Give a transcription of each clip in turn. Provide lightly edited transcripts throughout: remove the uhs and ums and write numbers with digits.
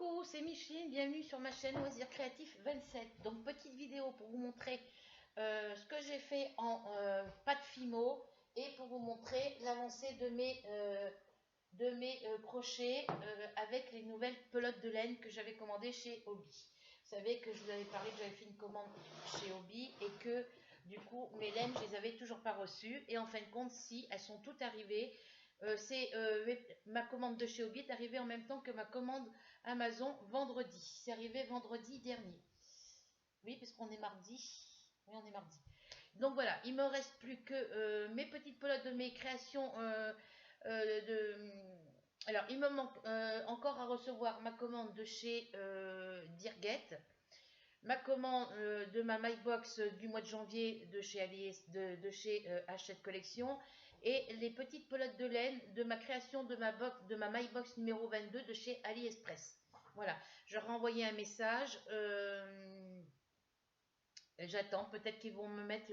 Coucou, c'est Micheline, bienvenue sur ma chaîne Loisirs Créatifs 27. Donc petite vidéo pour vous montrer ce que j'ai fait en pâte Fimo et pour vous montrer l'avancée de mes crochets avec les nouvelles pelotes de laine que j'avais commandées chez Hobby. Vous savez que je vous avais parlé que j'avais fait une commande chez Hobby et que du coup mes laines je les avais toujours pas reçues et en fin de compte si elles sont toutes arrivées. Ma commande de chez Hobby est arrivée en même temps que ma commande Amazon vendredi. C'est arrivé vendredi dernier. Oui, parce qu'on est mardi. Oui, on est mardi. Donc voilà, il me reste plus que mes petites pelotes de mes créations. Alors, il me manque encore à recevoir ma commande de chez Dirget, ma commande de ma MyBox du mois de janvier de chez de chez Hachette Collection et les petites pelotes de laine de ma création de ma MyBox numéro 22 de chez AliExpress. Voilà, je leur ai envoyé un message. J'attends, peut-être qu'ils vont me mettre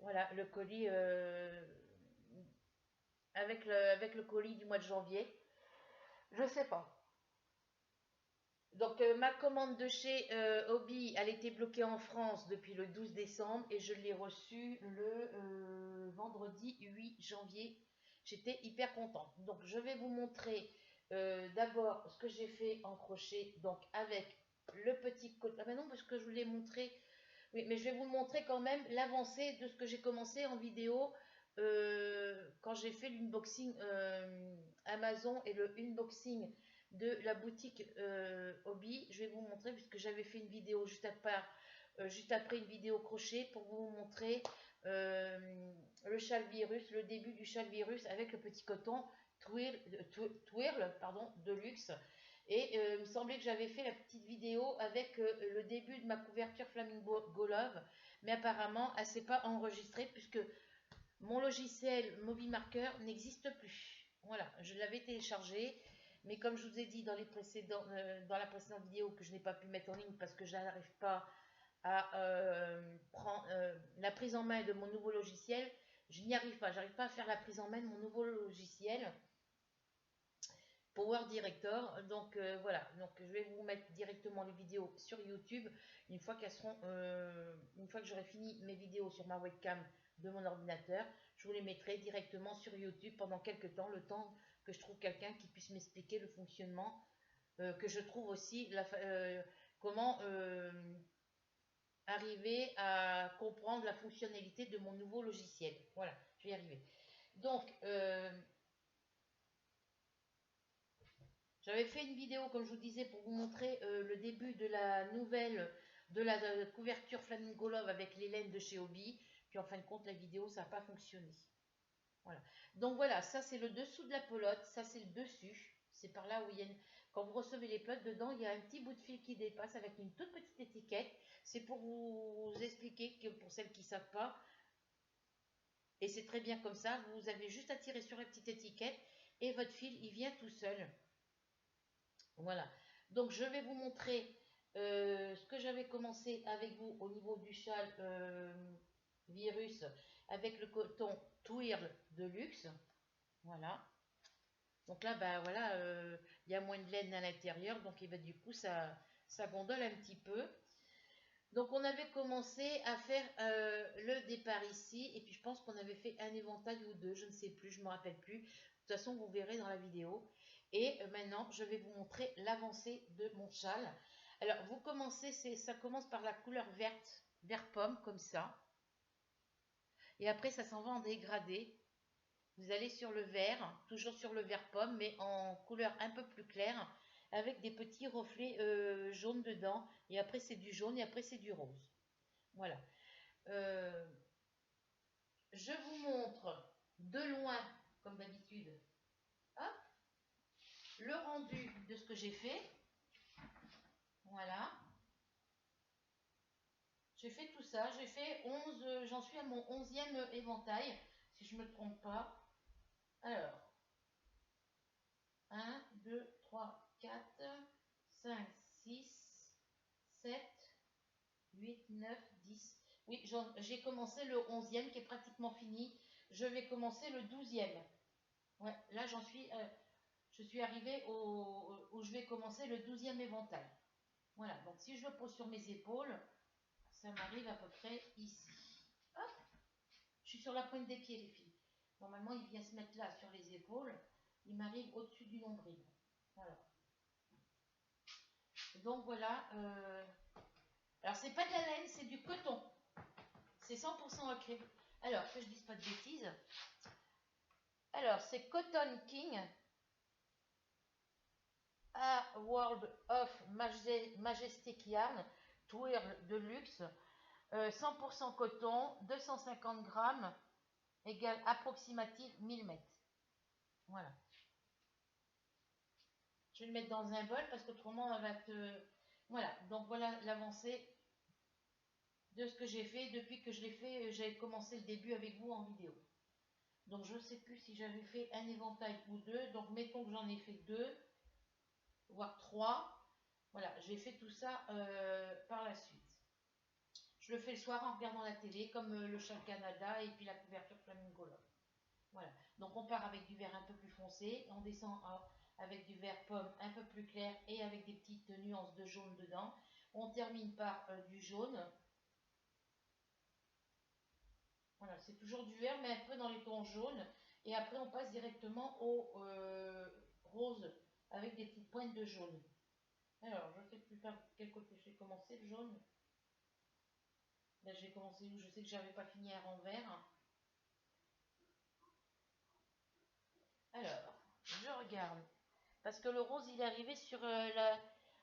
voilà, le colis avec le colis du mois de janvier. Je sais pas. Donc ma commande de chez Hobby, elle était bloquée en France depuis le 12 décembre et je l'ai reçue le vendredi 8 janvier. J'étais hyper contente. Donc je vais vous montrer d'abord ce que j'ai fait en crochet, donc avec le petit côté. Ah ben non, parce que je vous l'ai montré. Oui, mais je vais vous montrer quand même l'avancée de ce que j'ai commencé en vidéo quand j'ai fait l'unboxing Amazon et le unboxing de la boutique Hobby. Je vais vous montrer puisque j'avais fait une vidéo juste après une vidéo crochet pour vous montrer le châle virus, le début du châle virus avec le petit coton twirl pardon, de luxe. Et il me semblait que j'avais fait la petite vidéo avec le début de ma couverture Flamingo Love, mais apparemment elle ne s'est pas enregistrée puisque mon logiciel MobiMarker n'existe plus. Voilà, je l'avais téléchargé, mais comme je vous ai dit dans la précédente vidéo que je n'ai pas pu mettre en ligne parce que je n'arrive pas à prendre la prise en main de mon nouveau logiciel, je n'y arrive pas, j'arrive pas à faire la prise en main de mon nouveau logiciel Power Director. Donc voilà, donc je vais vous mettre directement les vidéos sur YouTube une fois qu'elles seront une fois que j'aurai fini mes vidéos sur ma webcam de mon ordinateur, je vous les mettrai directement sur YouTube pendant quelques temps, le temps que je trouve quelqu'un qui puisse m'expliquer le fonctionnement, que je trouve aussi comment arriver à comprendre la fonctionnalité de mon nouveau logiciel. Voilà, je vais y arriver. Donc j'avais fait une vidéo, comme je vous disais, pour vous montrer le début de la nouvelle, de la couverture Flamingo Love avec les laines de chez Hobby. Puis en fin de compte, la vidéo, ça n'a pas fonctionné. Voilà. Donc voilà, ça c'est le dessous de la pelote, ça c'est le dessus. C'est par là où il y a quand vous recevez les pelotes, dedans, il y a un petit bout de fil qui dépasse avec une toute petite étiquette. C'est pour vous expliquer que pour celles qui ne savent pas, et c'est très bien comme ça, vous avez juste à tirer sur la petite étiquette et votre fil, il vient tout seul. Voilà, donc je vais vous montrer ce que j'avais commencé avec vous au niveau du châle virus avec le coton twirl de luxe. Voilà, donc là, ben voilà, il y a moins de laine à l'intérieur, donc ben, du coup ça gondole un petit peu. Donc on avait commencé à faire le départ ici, et puis je pense qu'on avait fait un éventail ou deux, je ne sais plus, je ne me rappelle plus. De toute façon, vous verrez dans la vidéo. Et maintenant, je vais vous montrer l'avancée de mon châle. Alors, vous commencez, ça commence par la couleur verte, vert pomme, comme ça. Et après, ça s'en va en dégradé. Vous allez sur le vert, toujours sur le vert pomme, mais en couleur un peu plus claire, avec des petits reflets jaunes dedans. Et après, c'est du jaune et après, c'est du rose. Voilà. Je vous montre de loin, comme d'habitude, le rendu de ce que j'ai fait. Voilà. J'ai fait tout ça. J'ai fait 11, j'en suis à mon 11e éventail, si je ne me trompe pas. Alors, 1, 2, 3, 4, 5, 6, 7, 8, 9, 10. Oui, j'ai commencé le 11e qui est pratiquement fini. Je vais commencer le 12e. Ouais, là j'en suis je suis arrivée où je vais commencer le 12e éventail. Voilà, donc si je le pose sur mes épaules, ça m'arrive à peu près ici. Hop, je suis sur la pointe des pieds, les filles. Normalement, il vient se mettre là, sur les épaules. Il m'arrive au-dessus du nombril. Voilà. Donc voilà. Alors, c'est pas de la laine, c'est du coton. C'est 100% acré. Alors, que je dise pas de bêtises. Alors, c'est Cotton King. A World of Majestic Yarn. Twirl de luxe. 100% coton. 250 grammes. Égale approximative 1000 mètres. Voilà. Je vais le mettre dans un bol parce qu'autrement, elle va te... Voilà. Donc, voilà l'avancée de ce que j'ai fait depuis que je l'ai fait. J'avais commencé le début avec vous en vidéo. Donc je ne sais plus si j'avais fait un éventail ou deux. Donc mettons que j'en ai fait deux, voire trois. Voilà, j'ai fait tout ça par la suite. Je le fais le soir en regardant la télé, comme le Châle Canada et puis la couverture Flamingo Love. Voilà, donc on part avec du vert un peu plus foncé, on descend avec du vert pomme un peu plus clair et avec des petites nuances de jaune dedans. On termine par du jaune. Voilà, c'est toujours du vert, mais un peu dans les tons jaunes. Et après, on passe directement au rose avec des petites pointes de jaune. Alors, je ne sais plus par quel côté j'ai commencé le jaune. Là, j'ai commencé où je sais que j'avais pas fini à renvers. Alors, je regarde. Parce que le rose, il est arrivé sur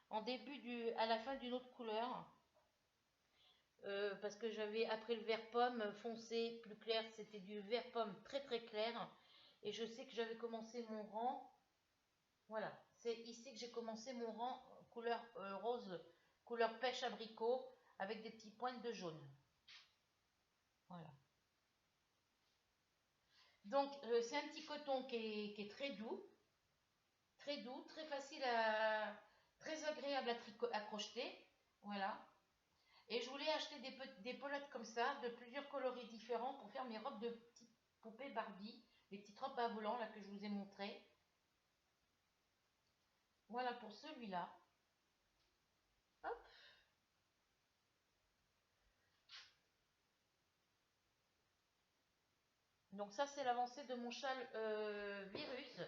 en début à la fin d'une autre couleur. Parce que j'avais, après le vert pomme foncé, plus clair, c'était du vert pomme très très clair. Et je sais que j'avais commencé mon rang. Voilà, c'est ici que j'ai commencé mon rang couleur rose, couleur pêche abricot, avec des petits points de jaune. Voilà. Donc, c'est un petit coton qui est très doux, très facile très agréable à crocheter. Voilà. Et je voulais acheter des pelotes comme ça, de plusieurs coloris différents, pour faire mes robes de petites poupées Barbie, les petites robes à volant là que je vous ai montré. Voilà pour celui-là. Hop. Donc ça, c'est l'avancée de mon châle virus.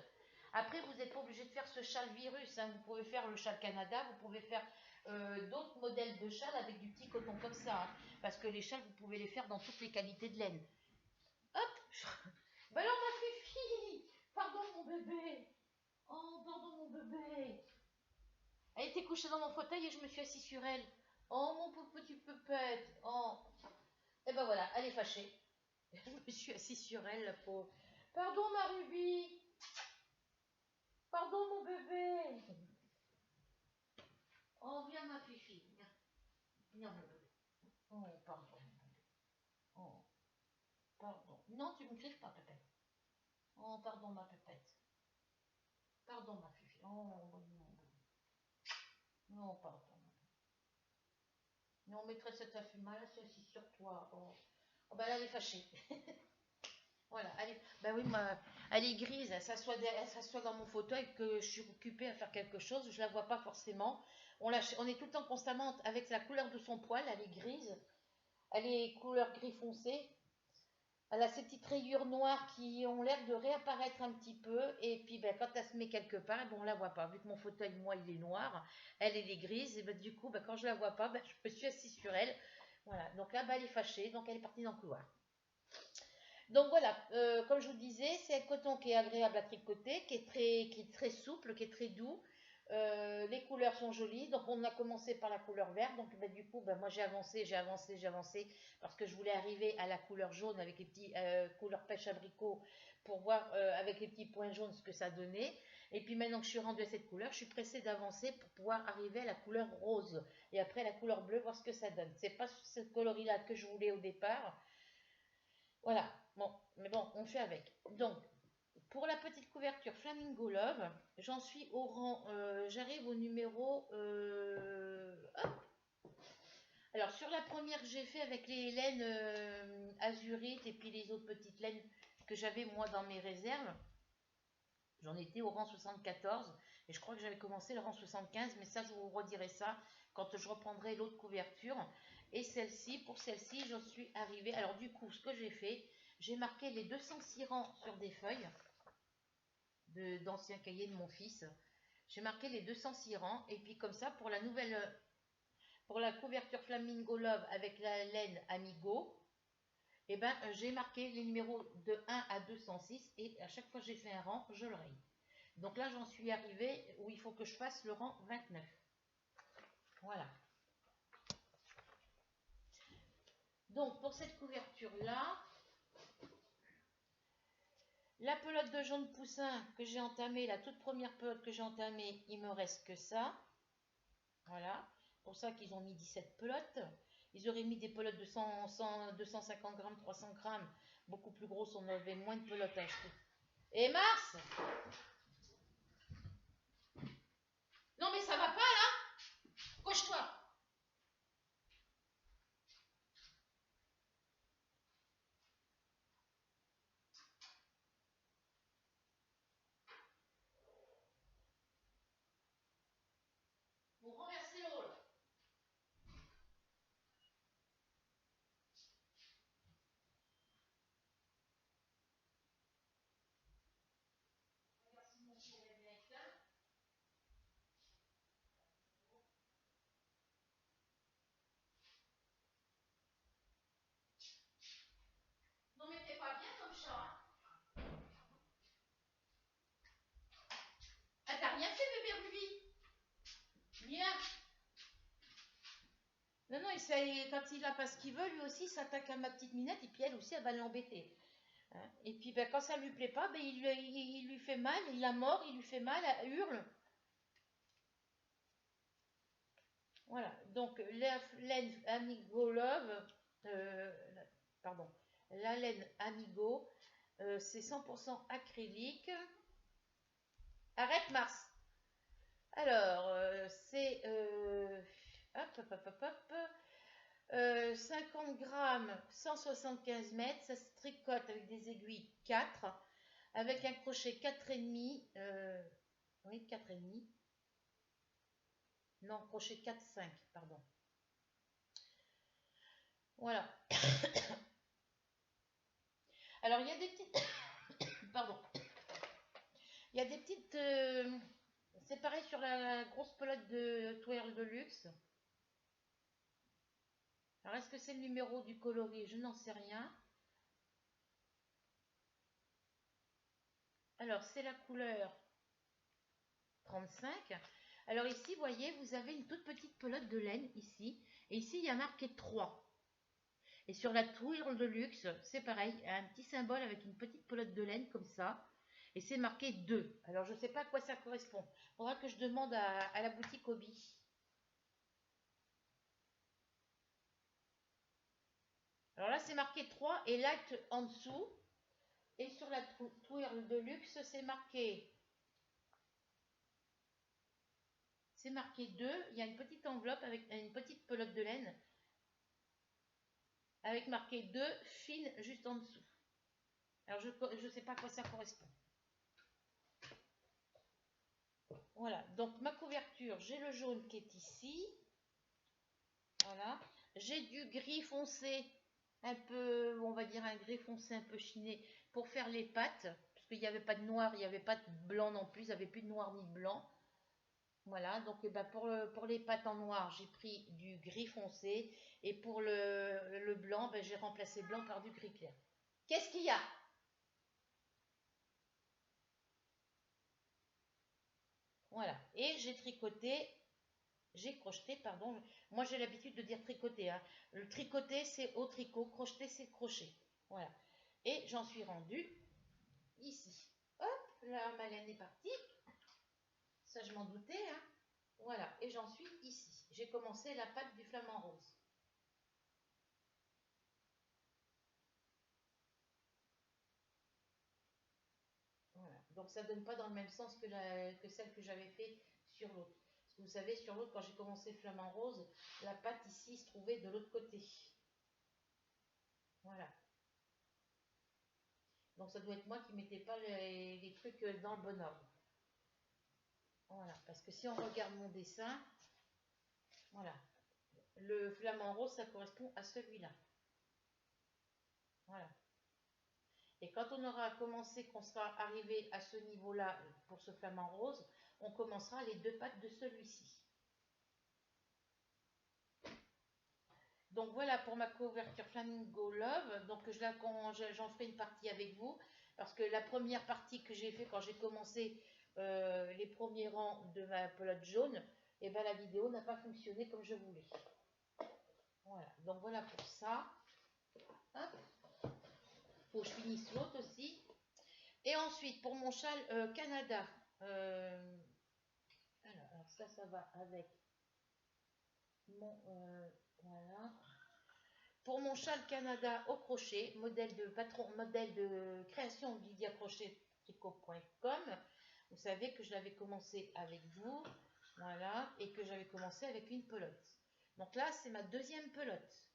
Après, vous n'êtes pas obligé de faire ce châle virus, hein. Vous pouvez faire le châle Canada, vous pouvez faire d'autres modèles de châle avec du petit coton comme ça, hein. Parce que les châles, vous pouvez les faire dans toutes les qualités de laine. Hop. Ben alors ma fifi, pardon mon bébé. Oh, pardon mon bébé. Elle était couchée dans mon fauteuil et je me suis assise sur elle. Oh mon petit pépette. Oh. Et ben voilà, elle est fâchée. Je me suis assise sur elle, la pauvre. Pardon ma Ruby. Pardon mon bébé. Oh, viens ma fifi. Viens. Viens mon bébé. Oh, pardon mon bébé. Oh, pardon. Non, tu ne me griffes pas, pépette. Oh, pardon ma pépette. Pardon ma fifi. Oh, mon bébé. Non, pardon. Non, maîtresse, ça t'a fait mal, elle s'est assise sur toi. Oh, oh ben là, elle est fâchée. Voilà, ben oui, elle est grise, elle s'assoit dans mon fauteuil que je suis occupée à faire quelque chose, je la vois pas forcément. On est tout le temps constamment avec la couleur de son poil, elle est grise, elle est couleur gris foncé. Elle a ces petites rayures noires qui ont l'air de réapparaître un petit peu, et puis ben, quand elle se met quelque part, ben, on la voit pas. Vu que mon fauteuil, moi, il est noir, elle est grise, et ben, du coup, ben, quand je la vois pas, ben, je me suis assise sur elle. Voilà, donc là, ben, elle est fâchée, donc elle est partie dans le couloir. Donc voilà, comme je vous disais, c'est un coton qui est agréable à tricoter, qui est très souple, qui est très doux. Les couleurs sont jolies, donc on a commencé par la couleur verte, donc bah, du coup bah, moi j'ai avancé parce que je voulais arriver à la couleur jaune avec les petits couleurs pêche abricot pour voir avec les petits points jaunes ce que ça donnait. Et puis maintenant que je suis rendue à cette couleur, je suis pressée d'avancer pour pouvoir arriver à la couleur rose et après la couleur bleue, voir ce que ça donne. C'est pas ce coloris là que je voulais au départ. Voilà, bon, mais bon, on fait avec. Donc, pour la petite couverture Flamingo Love, j'en suis au rang, j'arrive au numéro, hop. Alors sur la première que j'ai fait avec les laines azurites et puis les autres petites laines que j'avais moi dans mes réserves, J'en étais au rang 74 et je crois que j'avais commencé le rang 75, mais ça, je vous redirai ça quand je reprendrai l'autre couverture. Et celle-ci, pour celle-ci, j'en suis arrivée. Alors du coup, ce que j'ai fait, j'ai marqué les 206 rangs sur des feuilles d'anciens cahiers de mon fils. J'ai marqué les 206 rangs et puis comme ça, pour la nouvelle, pour la couverture Flamingo Love avec la laine Amigo, et ben, j'ai marqué les numéros de 1 à 206 et à chaque fois que j'ai fait un rang, je le raye. Donc là, j'en suis arrivée où il faut que je fasse le rang 29. Voilà. Donc, pour cette couverture-là, la pelote de jaune poussin que j'ai entamée, la toute première pelote que j'ai entamée, il me reste que ça. Voilà. Pour ça qu'ils ont mis 17 pelotes. Ils auraient mis des pelotes de 250 grammes, 300 grammes, beaucoup plus grosses, on avait moins de pelotes à acheter. Et Mars! Non mais ça va pas là? Couche-toi! Vous renversez l'eau là. Non mais t'es pas bien comme chat. Hein. Ah t'as rien fait bébé Ruby? Viens. Non, non, quand il a pas ce qu'il veut, lui aussi il s'attaque à ma petite Minette et puis elle aussi elle va l'embêter. Hein. Et puis ben, quand ça lui plaît pas, ben, il lui fait mal, il la mord, il lui fait mal, elle hurle. Voilà, donc la laine Amigo Love, euh, pardon, la laine Amigo, c'est 100% acrylique. Arrête Mars. Alors, c'est hop, hop, hop, hop, hop, 50 grammes, 175 mètres, ça se tricote avec des aiguilles 4, avec un crochet 4,5, oui 4,5, non crochet 4,5, pardon. Voilà. Alors il y a des petites, pardon, il y a des petites, c'est pareil sur la grosse pelote de Twirl de luxe. Alors est-ce que c'est le numéro du coloris? Je n'en sais rien. Alors c'est la couleur 35. Alors ici, vous voyez, vous avez une toute petite pelote de laine ici. Et ici, il y a marqué 3. Et sur la Twirl de luxe, c'est pareil, un petit symbole avec une petite pelote de laine comme ça. Et c'est marqué 2. Alors je ne sais pas à quoi ça correspond. Il faudra que je demande à la boutique Obi. Alors là, c'est marqué 3 et l'acte en dessous. Et sur la Twirl de luxe, c'est marqué 2. Il y a une petite enveloppe avec une petite pelote de laine avec marqué 2 fine juste en dessous. Alors je ne sais pas à quoi ça correspond. Voilà, donc ma couverture, j'ai le jaune qui est ici. Voilà, j'ai du gris foncé, un peu, on va dire un gris foncé un peu chiné pour faire les pattes. Parce qu'il n'y avait pas de noir, il n'y avait pas de blanc non plus, il n'y avait plus de noir ni de blanc. Voilà, donc ben, pour les pattes en noir, j'ai pris du gris foncé. Et pour le blanc, ben, j'ai remplacé blanc par du gris clair. Qu'est-ce qu'il y a? Voilà, et j'ai crocheté, pardon. Moi j'ai l'habitude de dire tricoter. Hein. Le tricoter c'est au tricot, crocheter c'est crochet. Voilà. Et j'en suis rendue ici. Hop, là ma laine est partie. Ça je m'en doutais. Hein. Voilà, et j'en suis ici. J'ai commencé la patte du flamant rose. Voilà. Donc ça donne pas dans le même sens que celle que j'avais fait sur l'autre. Parce que vous savez, sur l'autre, quand j'ai commencé le flamant rose, la patte ici se trouvait de l'autre côté. Voilà. Donc ça doit être moi qui ne mettais pas les trucs dans le bon ordre. Voilà, parce que si on regarde mon dessin, voilà, le flamant rose, ça correspond à celui-là. Voilà. Et quand on aura commencé, qu'on sera arrivé à ce niveau-là pour ce flamant rose, on commencera les deux pattes de celui-ci. Donc voilà pour ma couverture Flamingo Love. Donc j'en ferai une partie avec vous. Parce que la première partie que j'ai fait quand j'ai commencé les premiers rangs de ma pelote jaune, et ben la vidéo n'a pas fonctionné comme je voulais. Voilà, donc voilà pour ça. Hop. Faut que je finisse l'autre aussi. Et ensuite pour mon châle Canada. Alors ça va avec mon... voilà. Pour mon châle Canada au crochet, modèle de création de Lydia Crochet tricot.com. Vous savez que je l'avais commencé avec vous, voilà, et que j'avais commencé avec une pelote. Donc là, c'est ma deuxième pelote.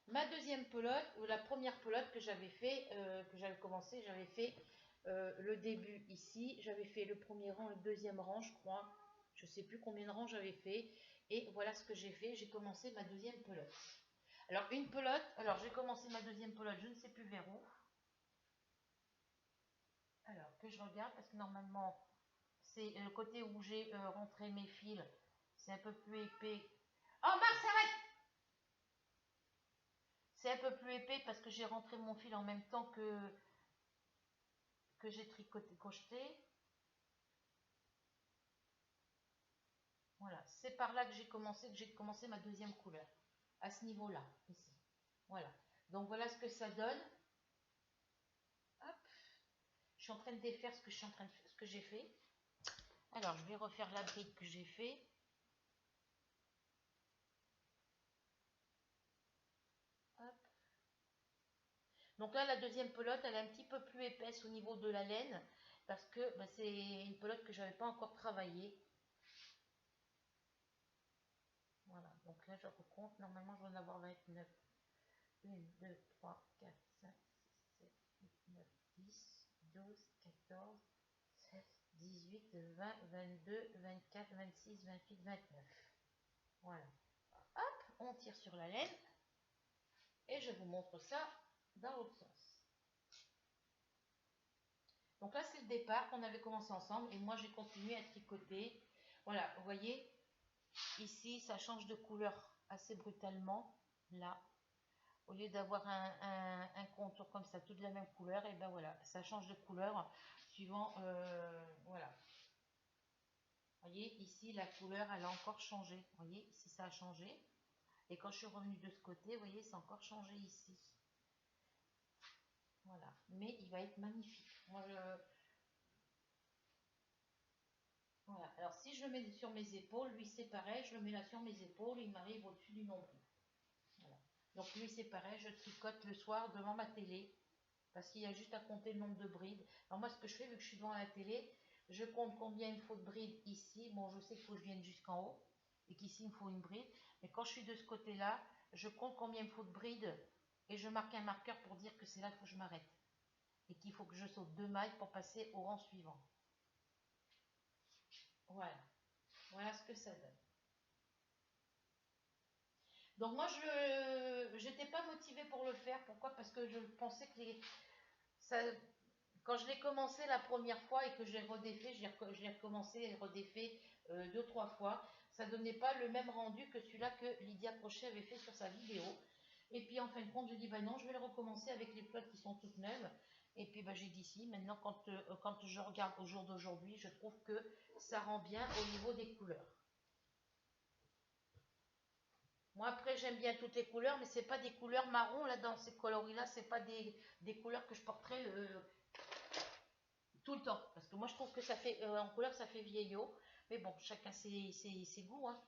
Ma deuxième pelote, ou la première pelote que j'avais fait, que j'avais commencé, j'avais fait le début ici, j'avais fait le premier rang, le deuxième rang, je crois. Je sais plus combien de rangs j'avais fait. Et voilà ce que j'ai fait, j'ai commencé ma deuxième pelote. Alors une pelote, alors j'ai commencé ma deuxième pelote, je ne sais plus vers où. Alors que je regarde, parce que normalement, c'est le côté où j'ai rentré mes fils, c'est un peu plus épais. Oh Marc, arrête! C'est un peu plus épais parce que j'ai rentré mon fil en même temps que j'ai crocheté. Voilà, c'est par là que j'ai commencé ma deuxième couleur. À ce niveau-là, ici. Voilà. Donc voilà ce que ça donne. Hop. Je suis en train de défaire ce que j'ai fait. Alors, je vais refaire la bride que j'ai fait. Hop. Donc là, la deuxième pelote, elle est un petit peu plus épaisse au niveau de la laine parce que bah, c'est une pelote que je n'avais pas encore travaillée. Voilà, donc là, je recompte. Normalement, je vais en avoir 29. 1, 2, 3, 4, 5, 6, 7, 8, 9, 10, 12, 14, 16, 18, 20, 22, 24, 26, 28, 29. Voilà. Hop, on tire sur la laine. Et je vous montre ça dans l'autre sens. Donc là, c'est le départ qu'on avait commencé ensemble. Et moi, j'ai continué à tricoter. Voilà, vous voyez, ici, ça change de couleur assez brutalement. Là, au lieu d'avoir un contour comme ça, toute la même couleur, et ben voilà, ça change de couleur suivant, voilà. Vous voyez, ici, la couleur, elle a encore changé. Vous voyez, ici, ça a changé. Et quand je suis revenue de ce côté, vous voyez, c'est encore changé ici. Voilà, mais il va être magnifique. Moi, voilà, alors si je le mets sur mes épaules, lui c'est pareil, je le mets là sur mes épaules, il m'arrive au-dessus du nombril. Voilà. Donc lui c'est pareil, je tricote le soir devant ma télé, parce qu'il y a juste à compter le nombre de brides. Alors moi ce que je fais, vu que je suis devant la télé, je compte combien il me faut de brides ici. Bon, je sais qu'il faut que je vienne jusqu'en haut, et qu'ici il me faut une bride. Mais quand je suis de ce côté-là, je compte combien il me faut de brides, et je marque un marqueur pour dire que c'est là qu'il faut que je m'arrête. Et qu'il faut que je saute 2 mailles pour passer au rang suivant. Voilà. Voilà ce que ça donne. Donc moi, je n'étais pas motivée pour le faire. Pourquoi? Parce que je pensais que ça, quand je l'ai commencé la première fois et que j'ai redéfait, j'ai recommencé et redéfait 2-3 fois, ça donnait pas le même rendu que celui-là que Lydia Crochet avait fait sur sa vidéo. Et puis en fin de compte, je dis bah non, je vais le recommencer avec les flottes qui sont toutes neuves. Et puis bah, j'ai dit si, maintenant quand je regarde au jour d'aujourd'hui, je trouve que ça rend bien au niveau des couleurs. Moi après j'aime bien toutes les couleurs, mais c'est pas des couleurs marron là dans ces coloris là, c'est pas des couleurs que je porterai tout le temps. Parce que moi je trouve que ça fait en couleur ça fait vieillot. Mais bon, chacun ses goûts. Hein.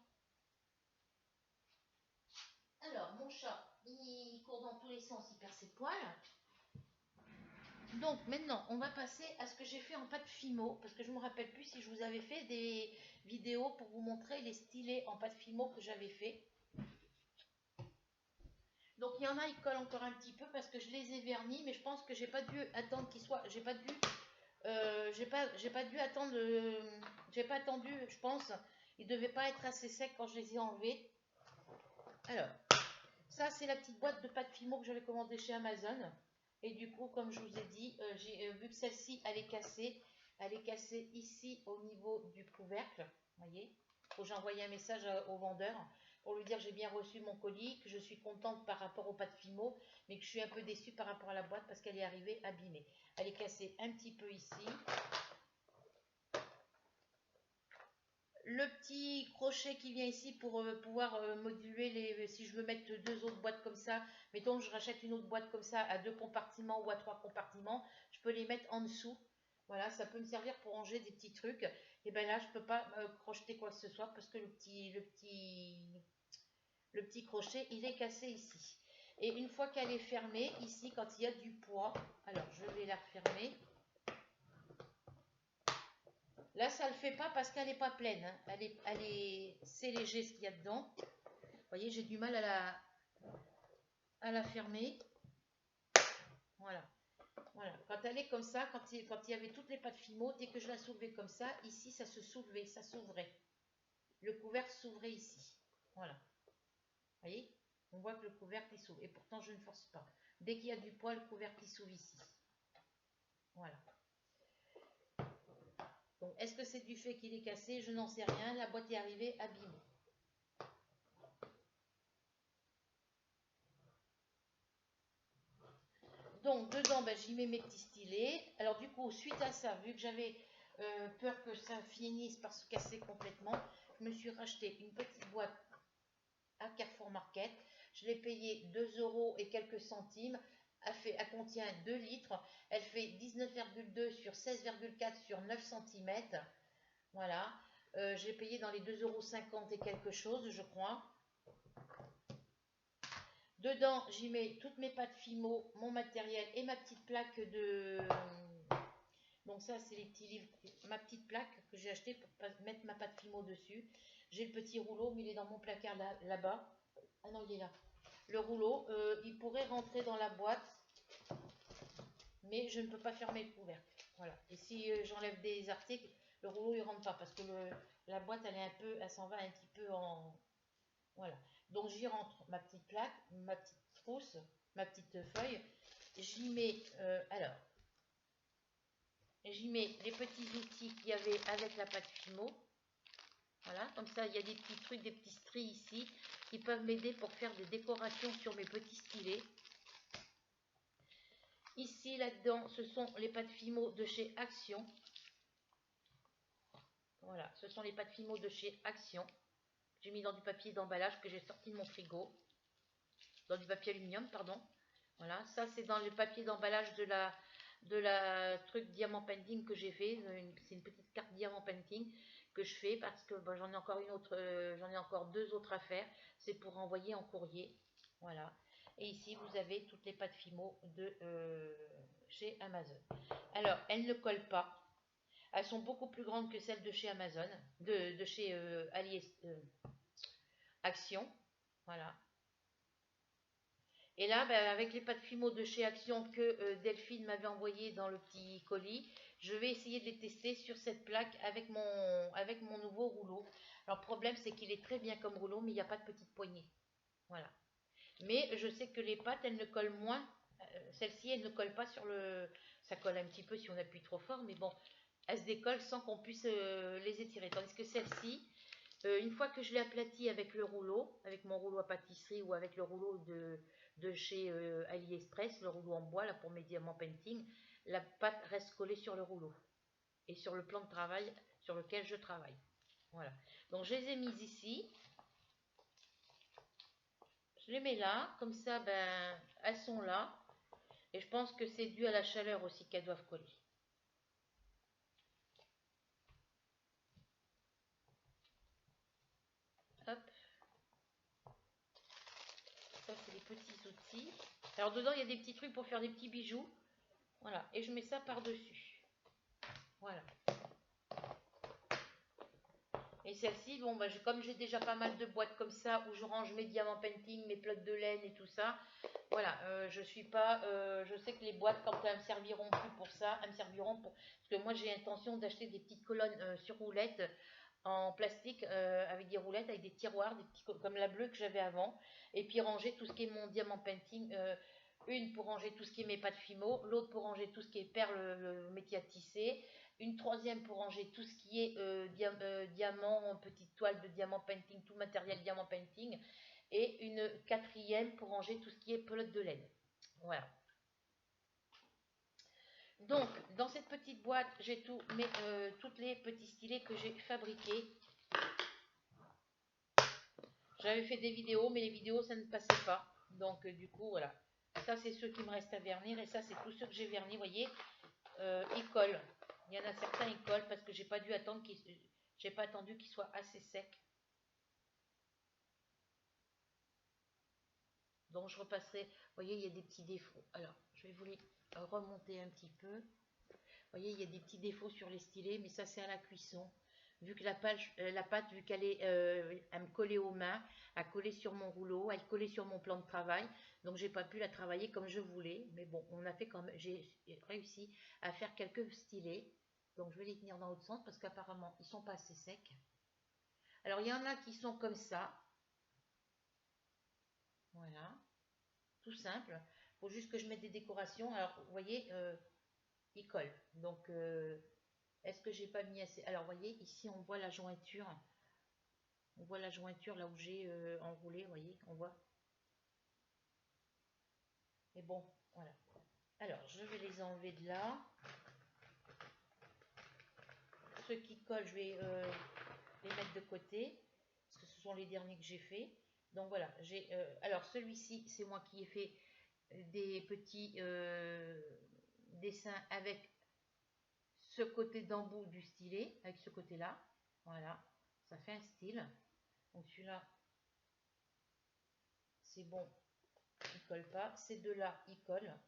Alors mon chat, il court dans tous les sens, il perd ses poils. Donc maintenant on va passer à ce que j'ai fait en pâte Fimo. Parce que je me rappelle plus si je vous avais fait des vidéos pour vous montrer les stylés en pâte Fimo que j'avais fait. Donc il y en a, ils collent encore un petit peu parce que je les ai vernis, mais je pense que j'ai pas dû attendre qu'ils soient, j'ai pas dû attendre, j'ai pas attendu, je pense, ils devaient pas être assez secs quand je les ai enlevés. Alors, ça c'est la petite boîte de pâte Fimo que j'avais commandée chez Amazon. Et du coup, comme je vous ai dit, j'ai vu que celle-ci, elle est cassée ici au niveau du couvercle, vous voyez. Faut que j'envoie un message au vendeur pour lui dire que j'ai bien reçu mon colis, que je suis contente par rapport aux pâtes Fimo, mais que je suis un peu déçue par rapport à la boîte parce qu'elle est arrivée abîmée. Elle est cassée un petit peu ici. Le petit crochet qui vient ici pour pouvoir moduler si je veux mettre deux autres boîtes comme ça, mettons que je rachète une autre boîte comme ça à 2 compartiments ou à 3 compartiments, je peux les mettre en dessous. Voilà, ça peut me servir pour ranger des petits trucs. Et bien là, je ne peux pas crocheter quoi que ce soit parce que le petit crochet, il est cassé ici. Et une fois qu'elle est fermée, ici, quand il y a du poids, alors je vais la refermer. Là, ça ne le fait pas parce qu'elle n'est pas pleine. Hein. C'est léger ce qu'il y a dedans. Vous voyez, j'ai du mal à la fermer. Voilà. Voilà. Quand elle est comme ça, quand il y avait toutes les pâtes Fimo, dès que je la soulevais comme ça, ici, ça se soulevait, ça s'ouvrait. Le couvercle s'ouvrait ici. Voilà. Vous voyez, on voit que le couvercle il s'ouvre. Et pourtant, je ne force pas. Dès qu'il y a du poids, le couvercle il s'ouvre ici. Voilà. Donc, est-ce que c'est du fait qu'il est cassé? Je n'en sais rien. La boîte est arrivée abîmée. Donc, dedans, ben, j'y mets mes petits stylets. Alors, du coup, suite à ça, vu que j'avais peur que ça finisse par se casser complètement, je me suis racheté une petite boîte à Carrefour Market. Je l'ai payée 2 € et quelques centimes. Elle contient 2 litres. Elle fait 19,2 sur 16,4 sur 9 cm. Voilà. J'ai payé dans les 2,50 € et quelque chose, je crois. Dedans, j'y mets toutes mes pâtes Fimo, mon matériel et ma petite plaque de... Donc ça, c'est les petits livres, ma petite plaque que j'ai acheté pour mettre ma pâte Fimo dessus. J'ai le petit rouleau, mais il est dans mon placard là-bas. Ah non, il est là. Le rouleau, il pourrait rentrer dans la boîte, mais je ne peux pas fermer le couvercle. Voilà. Et si j'enlève des articles, le rouleau, il rentre pas parce que la boîte, elle s'en va un petit peu en... Voilà. Donc j'y rentre ma petite plaque, ma petite trousse, ma petite feuille. J'y mets, j'y mets les petits outils qu'il y avait avec la pâte Fimo. Voilà, comme ça il y a des petits trucs, des petits stries ici qui peuvent m'aider pour faire des décorations sur mes petits stylets. Ici, là-dedans, ce sont les pâtes Fimo de chez Action. Voilà, ce sont les pâtes Fimo de chez Action. J'ai mis dans du papier d'emballage que j'ai sorti de mon frigo. Dans du papier aluminium, pardon. Voilà, ça c'est dans le papier d'emballage de la truc diamant painting que j'ai fait. C'est une petite carte diamant painting que je fais parce que bon, j'en ai encore une autre, j'en ai encore 2 autres à faire. C'est pour envoyer en courrier. Voilà. Et ici vous avez toutes les pâtes Fimo de chez Amazon. Alors elles ne collent pas. Elles sont beaucoup plus grandes que celles de chez Amazon, de chez Action. Voilà. Et là, ben, avec les pâtes Fimo de chez Action que Delphine m'avait envoyé dans le petit colis, je vais essayer de les tester sur cette plaque avec mon nouveau rouleau. Alors, le problème, c'est qu'il est très bien comme rouleau, mais il n'y a pas de petite poignée. Voilà. Mais je sais que les pâtes, elles ne collent moins. Celle-ci, elle ne colle pas sur le... Ça colle un petit peu si on appuie trop fort, mais bon, elles se décollent sans qu'on puisse les étirer. Tandis que celle-ci, une fois que je l'ai aplatie avec le rouleau, avec mon rouleau à pâtisserie ou avec le rouleau de chez AliExpress, le rouleau en bois là pour mes diamants painting, la pâte reste collée sur le rouleau et sur le plan de travail sur lequel je travaille. Voilà. Donc je les ai mises ici. Je les mets là, comme ça, ben, elles sont là. Et je pense que c'est dû à la chaleur aussi qu'elles doivent coller. Hop. Ça, c'est les petits outils. Alors dedans, il y a des petits trucs pour faire des petits bijoux. Voilà. Et je mets ça par-dessus. Voilà. Et celle-ci, bon, bah, comme j'ai déjà pas mal de boîtes comme ça où je range mes diamants painting, mes plots de laine et tout ça, voilà, je suis pas, je sais que les boîtes, quand elles me serviront plus pour ça, elles me serviront pour, parce que moi j'ai l'intention d'acheter des petites colonnes sur roulettes en plastique avec des roulettes, avec des tiroirs, des petits, comme la bleue que j'avais avant, et puis ranger tout ce qui est mon diamant painting. Une pour ranger tout ce qui est mes pâtes Fimo, l'autre pour ranger tout ce qui est perles, le métier à tisser, une troisième pour ranger tout ce qui est diamant, petite toile de diamant painting, tout matériel diamant painting, et une quatrième pour ranger tout ce qui est pelote de laine. Voilà. Donc, dans cette petite boîte, j'ai toutes les petits stylets que j'ai fabriqués. J'avais fait des vidéos, mais les vidéos, ça ne passait pas. Donc, du coup, voilà. Ça, c'est ceux qui me restent à vernir. Et ça, c'est tous ceux que j'ai vernis. Vous voyez, ils collent. Il y en a certains, ils collent parce que j'ai pas attendu qu'ils soient assez secs. Donc, je repasserai. Vous voyez, il y a des petits défauts. Alors, je vais vous les remonter un petit peu. Vous voyez, il y a des petits défauts sur les stylets, mais ça, c'est à la cuisson. Vu que la pâte, vu qu'elle elle me collait aux mains, elle collait sur mon rouleau, elle collait sur mon plan de travail. Donc, j'ai pas pu la travailler comme je voulais. Mais bon, on a fait quand même, j'ai réussi à faire quelques stylets. Donc, je vais les tenir dans l'autre sens parce qu'apparemment, ils sont pas assez secs. Alors, il y en a qui sont comme ça. Voilà. Tout simple. Il faut juste que je mette des décorations. Alors, vous voyez, ils collent. Donc, est-ce que j'ai pas mis assez? Alors, vous voyez, ici, on voit la jointure. On voit la jointure là où j'ai enroulé, vous voyez, on voit. Et bon, voilà. Alors, je vais les enlever de là. Ceux qui collent, je vais les mettre de côté. Parce que ce sont les derniers que j'ai fait. Donc voilà, alors celui-ci, c'est moi qui ai fait des petits dessins avec ce côté d'embout du stylet, avec ce côté-là. Voilà, ça fait un style. Donc celui-là, c'est bon, il colle pas. Ces deux-là, ils collent.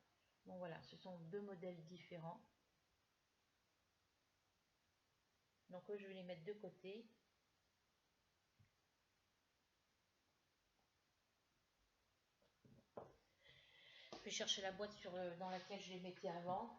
Donc voilà, ce sont deux modèles différents. Donc je vais les mettre de côté. Je vais chercher la boîte dans laquelle je les mettais avant.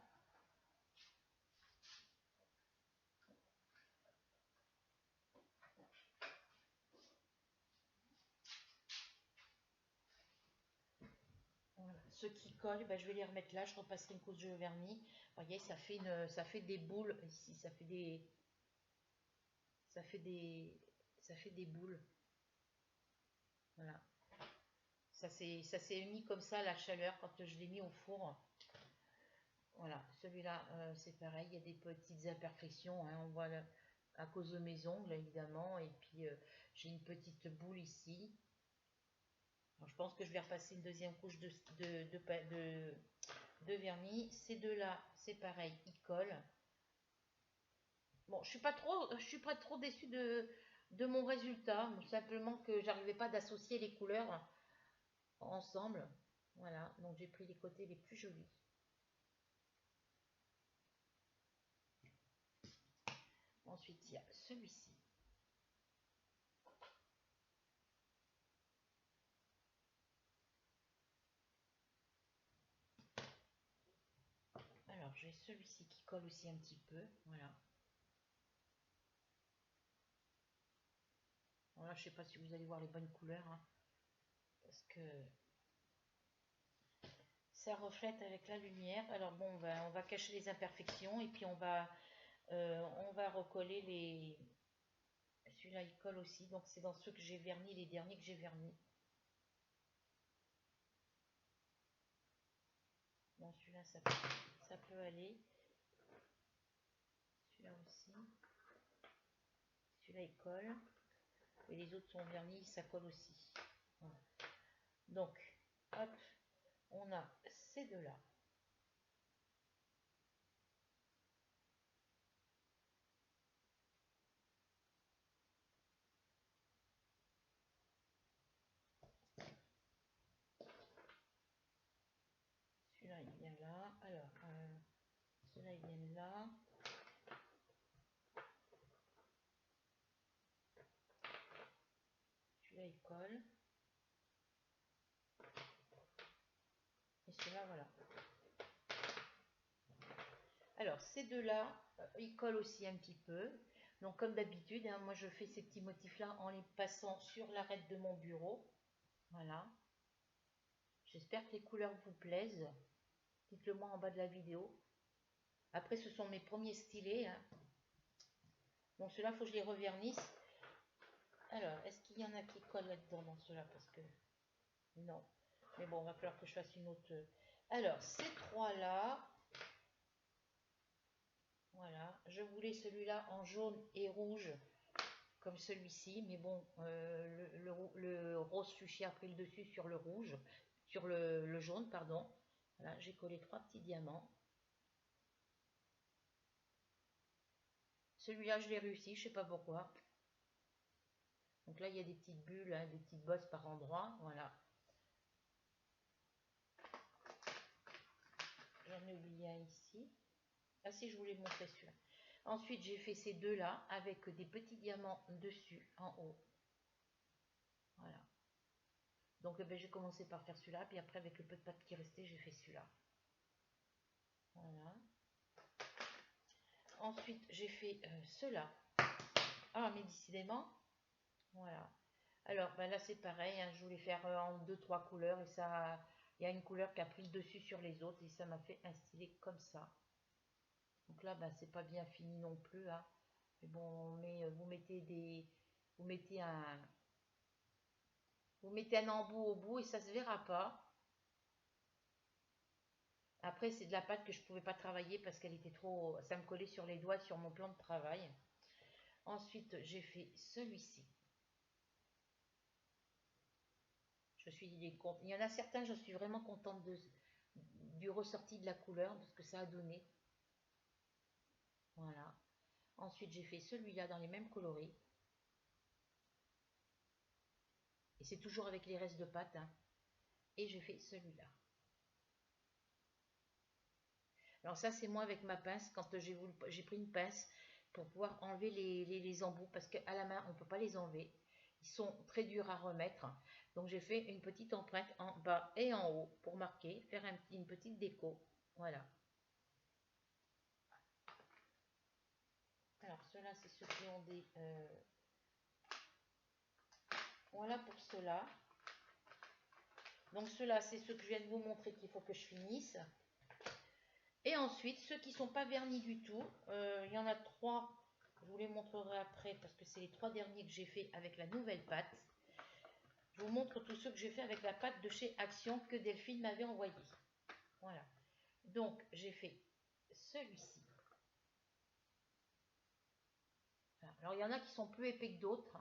Voilà. Ceux qui collent, ben, je vais les remettre là. Je repasserai une couche de vernis. Vous voyez, ça fait des boules ici. Ça fait des boules. Voilà. Ça s'est mis comme ça à la chaleur quand je l'ai mis au four. Voilà. Celui-là, c'est pareil. Il y a des petites imperfections. Hein. On voit à cause de mes ongles, évidemment. Et puis, j'ai une petite boule ici. Alors, je pense que je vais repasser une deuxième couche de vernis. Ces deux-là, c'est pareil, ils collent. Bon, je suis pas trop déçue de mon résultat. Simplement que j'arrivais pas d'associer les couleurs ensemble. Voilà, donc j'ai pris les côtés les plus jolis. Ensuite, il y a celui-ci. Alors, j'ai celui-ci qui colle aussi un petit peu. Voilà. Voilà, je sais pas si vous allez voir les bonnes couleurs. Hein, parce que ça reflète avec la lumière. Alors bon, on va cacher les imperfections et puis on va recoller les... Celui-là, il colle aussi. Donc c'est dans ceux que j'ai vernis, les derniers que j'ai vernis. Bon, celui-là, ça peut aller. Celui-là aussi. Celui-là, il colle. Et les autres sont vernis, ça colle aussi. Voilà. Donc, hop, on a ces deux-là. Celui-là, il vient là. Alors, celui-là, il vient là. celui-là il colle. Et celui-là, voilà. Alors, ces deux-là, ils collent aussi un petit peu. Donc, comme d'habitude, hein, moi, je fais ces petits motifs-là en les passant sur l'arête de mon bureau. Voilà. J'espère que les couleurs vous plaisent. Dites-le moi en bas de la vidéo. Après, ce sont mes premiers stylés. Hein. Donc, ceux-là, il faut que je les revernisse. Alors, est-ce qu'il y en a qui collent là-dedans dans ceux-là? Parce que non. Mais bon, il va falloir que je fasse une autre. Alors, ces trois-là. Voilà. Je voulais celui-là en jaune et rouge. Comme celui-ci, mais bon, le rose fuchsia a pris le dessus sur le rouge, sur le jaune, pardon. Voilà, j'ai collé 3 petits diamants. Celui-là, je l'ai réussi, je sais pas pourquoi. Donc là, il y a des petites bulles, hein, des petites bosses par endroit, voilà. J'en ai oublié un ici. Ah si, je voulais montrer celui-là. Ensuite, j'ai fait ces deux-là avec des petits diamants dessus, en haut. Voilà. Donc, ben, j'ai commencé par faire celui-là, puis après, avec le peu de pâte qui restait, j'ai fait celui-là. Voilà. Ensuite, j'ai fait ceux-là. Ah, mais décidément, voilà. Alors, ben là, c'est pareil, hein, je voulais faire en 2-3 couleurs, et ça, il y a une couleur qui a pris le dessus sur les autres, et ça m'a fait un stylet comme ça. Donc là, ben, c'est pas bien fini non plus, hein. Mais bon, mais vous mettez un embout au bout, et ça se verra pas. Après, c'est de la pâte que je pouvais pas travailler, parce qu'elle était trop, ça me collait sur les doigts, sur mon plan de travail. Ensuite, j'ai fait celui-ci. Il y en a certains, je suis vraiment contente du ressorti de la couleur, de ce que ça a donné. Voilà. Ensuite, j'ai fait celui-là dans les mêmes coloris. Et c'est toujours avec les restes de pâte. Hein. Et j'ai fait celui-là. Alors ça, c'est moi avec ma pince, quand j'ai pris une pince pour pouvoir enlever les embouts, parce qu'à la main, on ne peut pas les enlever. Ils sont très durs à remettre. Donc j'ai fait une petite empreinte en bas et en haut pour marquer, faire une petite déco. Voilà. Alors ceux-là, c'est ceux qui ont des... Voilà pour ceux-là. Donc ceux-là, c'est ceux que je viens de vous montrer qu'il faut que je finisse. Et ensuite, ceux qui ne sont pas vernis du tout, il y en a 3. Je vous les montrerai après parce que c'est les 3 derniers que j'ai fait avec la nouvelle pâte. Je vous montre tous ceux que j'ai fait avec la pâte de chez Action que Delphine m'avait envoyé. Voilà. Donc, j'ai fait celui-ci. Voilà. Alors, il y en a qui sont plus épais que d'autres.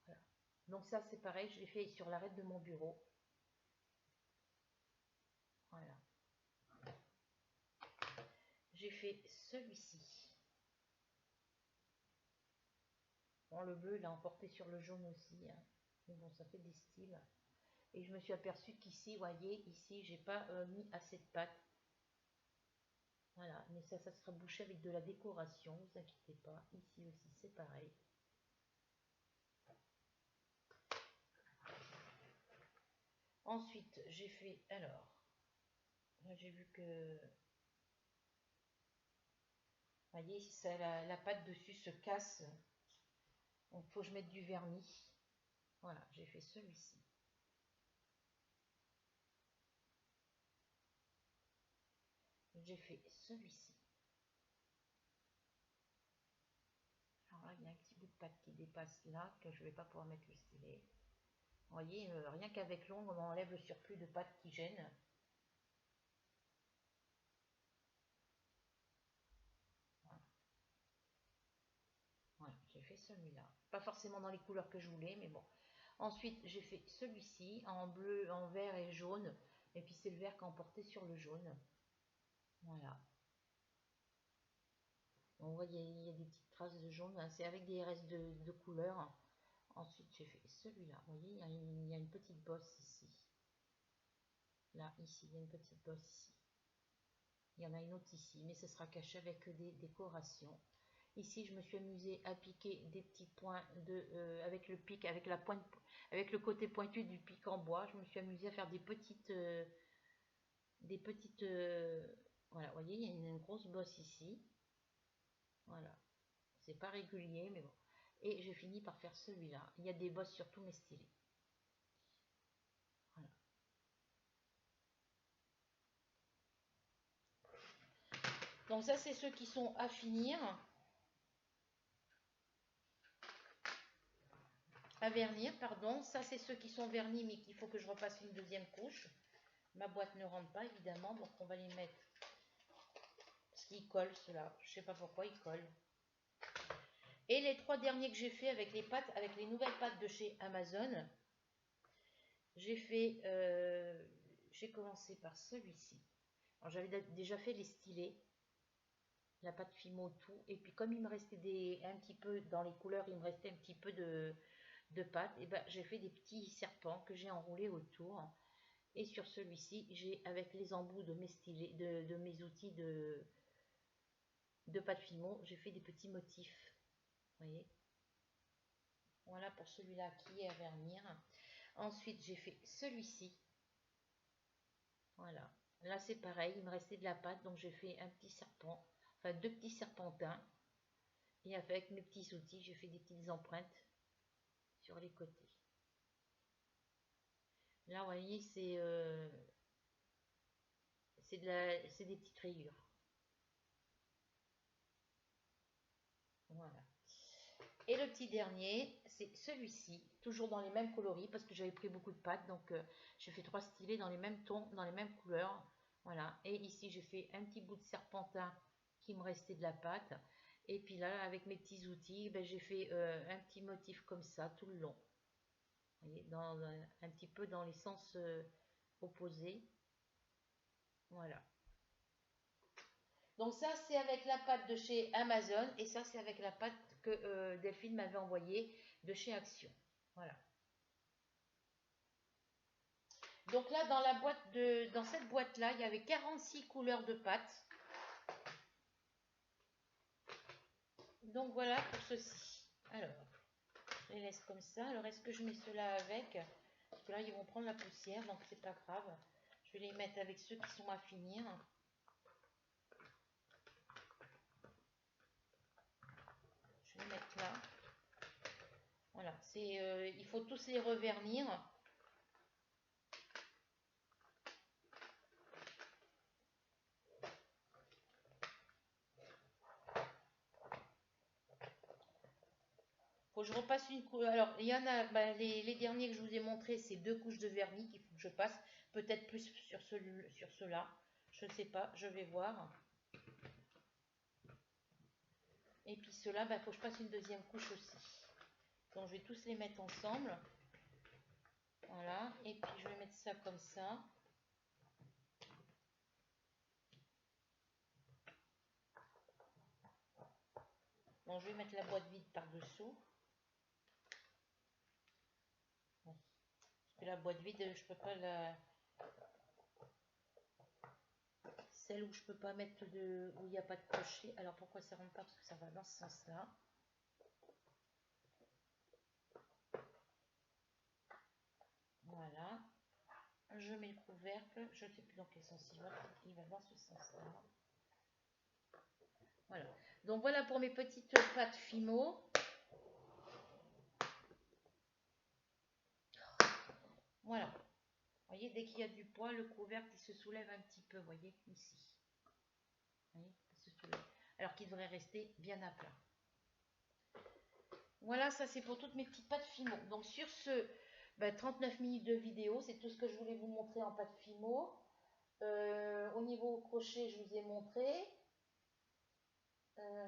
Voilà. Donc ça, c'est pareil, je l'ai fait sur l'arête de mon bureau. Voilà. J'ai fait celui-ci. Bon, le bleu, il a emporté sur le jaune aussi. Hein. Mais bon, ça fait des styles. Et je me suis aperçue qu'ici, vous voyez, ici, j'ai pas mis assez de pâte. Voilà, mais ça sera bouché avec de la décoration, ne vous inquiétez pas. Ici aussi, c'est pareil. Ensuite, j'ai fait, alors, là j'ai vu que, vous voyez, ça, la pâte dessus se casse. Donc, il faut que je mette du vernis. Voilà, j'ai fait celui-ci. J'ai fait celui-ci. Alors là, il y a un petit bout de pâte qui dépasse là, que je ne vais pas pouvoir mettre le stylet. Vous voyez, rien qu'avec l'ongle, on enlève le surplus de pâte qui gêne. Voilà, j'ai fait celui-là. Pas forcément dans les couleurs que je voulais, mais bon. Ensuite, j'ai fait celui-ci en bleu, en vert et jaune. Et puis c'est le vert qui a emporté sur le jaune. Voilà. On voit, il y a des petites traces de jaune. C'est avec des restes de couleurs. Ensuite, j'ai fait celui-là. Vous voyez, il y a une petite bosse ici. Là, ici, il y a une petite bosse ici. Il y en a une autre ici, mais ce sera caché avec des décorations. Ici, je me suis amusée à piquer des petits points avec le pic, avec la pointe, avec le côté pointu du pic en bois. Je me suis amusée à faire voilà, vous voyez, il y a une grosse bosse ici. Voilà, c'est pas régulier, mais bon. Et j'ai fini par faire celui-là. Il y a des bosses sur tous mes stylets. Voilà. Donc ça, c'est ceux qui sont à finir. À vernir, pardon. Ça, c'est ceux qui sont vernis, mais qu'il faut que je repasse une deuxième couche. Ma boîte ne rentre pas, évidemment, donc on va les mettre. Parce qu'ils collent, ceux-là. Je sais pas pourquoi ils collent. Et les 3 derniers que j'ai fait avec les pâtes, avec les nouvelles pâtes de chez Amazon, j'ai commencé par celui-ci. Alors j'avais déjà fait les stylés, la pâte Fimo, tout. Et puis comme il me restait un petit peu, dans les couleurs, il me restait un petit peu de pâte, et ben j'ai fait des petits serpents que j'ai enroulés autour. Et sur celui-ci, j'ai avec les embouts de mes stylés, de mes outils de pâte Fimo, j'ai fait des petits motifs. Vous voyez, voilà pour celui-là qui est à vernir. Ensuite, j'ai fait celui-ci. Voilà. Là, c'est pareil, il me restait de la pâte, donc j'ai fait un petit serpent, enfin 2 petits serpentins. Et avec mes petits outils, j'ai fait des petites empreintes sur les côtés. Là, vous voyez, c'est des petites rayures. Voilà. Et le petit dernier, c'est celui-ci, toujours dans les mêmes coloris, parce que j'avais pris beaucoup de pâte, donc j'ai fait 3 stylés dans les mêmes tons, dans les mêmes couleurs. Voilà. Et ici, j'ai fait un petit bout de serpentin qui me restait de la pâte. Et puis là, avec mes petits outils, ben, j'ai fait un petit motif comme ça tout le long. Vous voyez, un petit peu dans les sens opposés. Voilà. Donc ça, c'est avec la pâte de chez Amazon. Et ça, c'est avec la pâte que Delphine m'avait envoyée de chez Action. Voilà. Donc là, dans cette boîte-là, il y avait 46 couleurs de pâte. Donc voilà pour ceci. Alors, je les laisse comme ça. Alors, est-ce que je mets ceux-là avec? Parce que là, ils vont prendre la poussière, donc c'est pas grave. Je vais les mettre avec ceux qui sont à finir. Je vais les mettre là. Voilà, il faut tous les revernir. Faut que je repasse une couche. Alors, il y en a, les derniers que je vous ai montrés, c'est 2 couches de vernis qu'il faut que je passe. Peut-être plus sur ceux-là. Je ne sais pas, je vais voir. Et puis ceux-là, il faut que je passe une deuxième couche aussi. Donc, je vais tous les mettre ensemble. Voilà. Et puis, je vais mettre ça comme ça. Bon, je vais mettre la boîte vide par-dessous. Bon. Parce que la boîte vide, je peux pas la... Celle où je peux pas mettre où il n'y a pas de crochet. Alors, pourquoi ça rentre pas? Parce que ça va dans ce sens-là. Voilà. Je mets le couvercle. Je ne sais plus dans quel sens il va. Il va dans ce sens-là. Voilà. Donc, voilà pour mes petites pâtes Fimo. Voilà. Vous voyez, dès qu'il y a du poids, le couvercle il se soulève un petit peu. Vous voyez, ici. Vous voyez, il se soulève. Alors qu'il devrait rester bien à plat. Voilà, ça c'est pour toutes mes petites pâtes Fimo. Donc sur ce 39 minutes de vidéo, c'est tout ce que je voulais vous montrer en pâte Fimo. Au niveau crochet, je vous ai montré.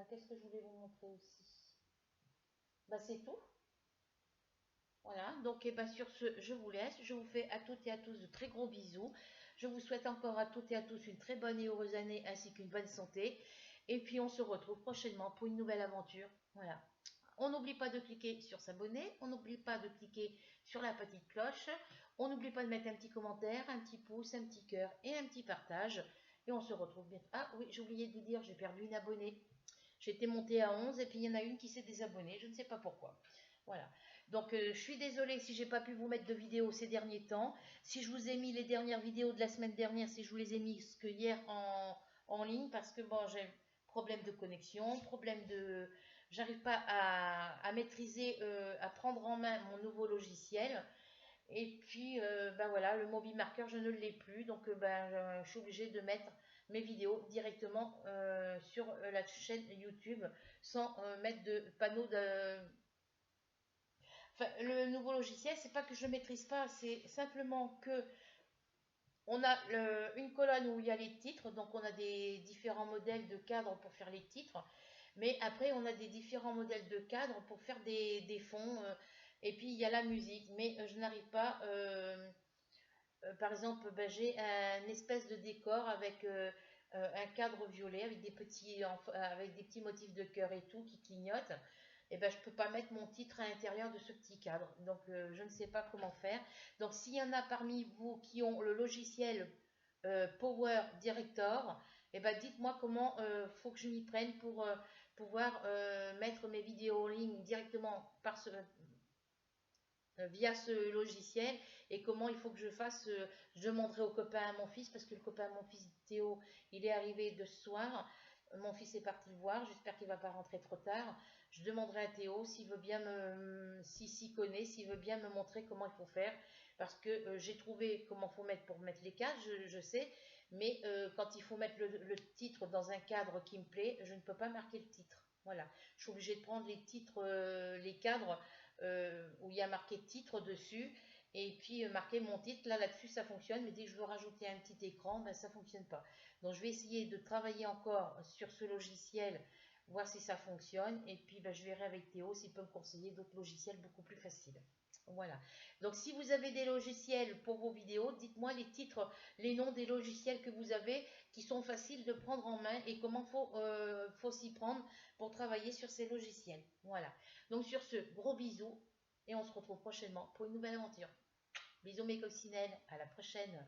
Qu'est-ce que je voulais vous montrer aussi? C'est tout. Voilà, donc sur ce, je vous laisse. Je vous fais à toutes et à tous de très gros bisous. Je vous souhaite encore à toutes et à tous une très bonne et heureuse année ainsi qu'une bonne santé. Et puis on se retrouve prochainement pour une nouvelle aventure. Voilà. On n'oublie pas de cliquer sur s'abonner. On n'oublie pas de cliquer sur la petite cloche. On n'oublie pas de mettre un petit commentaire, un petit pouce, un petit cœur et un petit partage. Et on se retrouve bientôt. Ah oui, j'ai oublié de vous dire, j'ai perdu une abonnée. J'étais montée à 11 et puis il y en a une qui s'est désabonnée, je ne sais pas pourquoi. Voilà. Donc je suis désolée si j'ai pas pu vous mettre de vidéos ces derniers temps. Si je vous ai mis les dernières vidéos de la semaine dernière, si je vous les ai mis que hier en ligne, parce que bon, j'ai problème de connexion, problème de... J'arrive pas à maîtriser, à prendre en main mon nouveau logiciel. Et puis, ben voilà, le Mobi Marker, je ne l'ai plus. Donc, je suis obligée de mettre mes vidéos directement sur la chaîne YouTube sans mettre de panneau de... Enfin, le nouveau logiciel, c'est pas que je ne maîtrise pas, c'est simplement que on a une colonne où il y a les titres, donc on a des différents modèles de cadres pour faire les titres, mais après on a des différents modèles de cadres pour faire des fonds, et puis il y a la musique, mais je n'arrive pas, par exemple, j'ai un espèce de décor avec un cadre violet avec des petits motifs de cœur et tout qui clignotent. Et ben, je ne peux pas mettre mon titre à l'intérieur de ce petit cadre. Donc, je ne sais pas comment faire. Donc, s'il y en a parmi vous qui ont le logiciel Power Director, et ben, dites-moi comment faut que je m'y prenne pour pouvoir mettre mes vidéos en ligne directement via ce logiciel et comment il faut que je fasse. Je demanderai au copain à mon fils parce que le copain à mon fils Théo, il est arrivé de ce soir. Mon fils est parti le voir, j'espère qu'il ne va pas rentrer trop tard. Je demanderai à Théo s'il veut bien s'y connaît, s'il veut bien me montrer comment il faut faire. Parce que j'ai trouvé comment il faut mettre pour mettre les cadres, je sais. Mais quand il faut mettre le titre dans un cadre qui me plaît, je ne peux pas marquer le titre. Voilà. Je suis obligée de prendre les titres, les cadres où il y a marqué titre dessus. Et puis marquer mon titre, là-dessus ça fonctionne. Mais dès que je veux rajouter un petit écran, ben, ça ne fonctionne pas. Donc je vais essayer de travailler encore sur ce logiciel, voir si ça fonctionne. Et puis ben, je verrai avec Théo s'il peut me conseiller d'autres logiciels beaucoup plus faciles. Voilà. Donc si vous avez des logiciels pour vos vidéos, dites-moi les titres, les noms des logiciels que vous avez qui sont faciles de prendre en main et comment faut s'y prendre pour travailler sur ces logiciels. Voilà. Donc sur ce, gros bisous et on se retrouve prochainement pour une nouvelle aventure. Bisous mes coccinelles, à la prochaine.